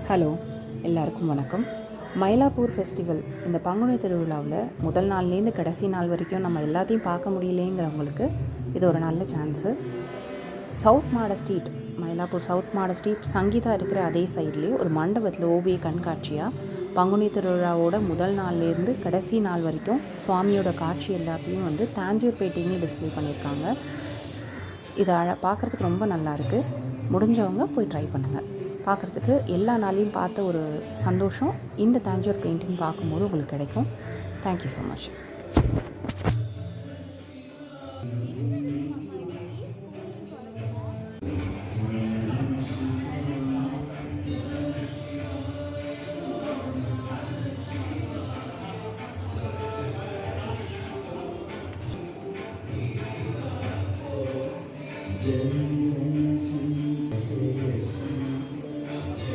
Hello, எல்லாருக்கும் வணக்கம். Mylapore festival இந்த பங்குனி திருவிழாவில் முதல் நாள்லேருந்து கடைசி நாள் வரைக்கும் நம்ம எல்லாத்தையும் பார்க்க முடியலேங்கிறவங்களுக்கு இது ஒரு நல்ல சான்ஸு. சவுத் மாட ஸ்ட்ரீட், மயிலாப்பூர் சவுத் மாட ஸ்ட்ரீட் சங்கீதா இருக்கிற அதே சைட்லேயே ஒரு மண்டபத்தில் ஓவிய கண்காட்சியாக பங்குனி திருவிழாவோட முதல் நாள்லேருந்து கடைசி நாள் வரைக்கும் சுவாமியோட காட்சி எல்லாத்தையும் தாஞ்சூர் பெயிண்டிங்கில் டிஸ்பிளே பண்ணியிருக்காங்க. இதை பார்க்குறதுக்கு ரொம்ப நல்லாயிருக்கு. முடிஞ்சவங்க போய் ட்ரை பண்ணுங்கள். பார்க்குறதுக்கு எல்லா நாளையும் பார்த்த ஒரு சந்தோஷம் இந்த தாஞ்சூர் பெயிண்டிங் பார்க்கும்போது உங்களுக்கு கிடைக்கும். Thank you so much.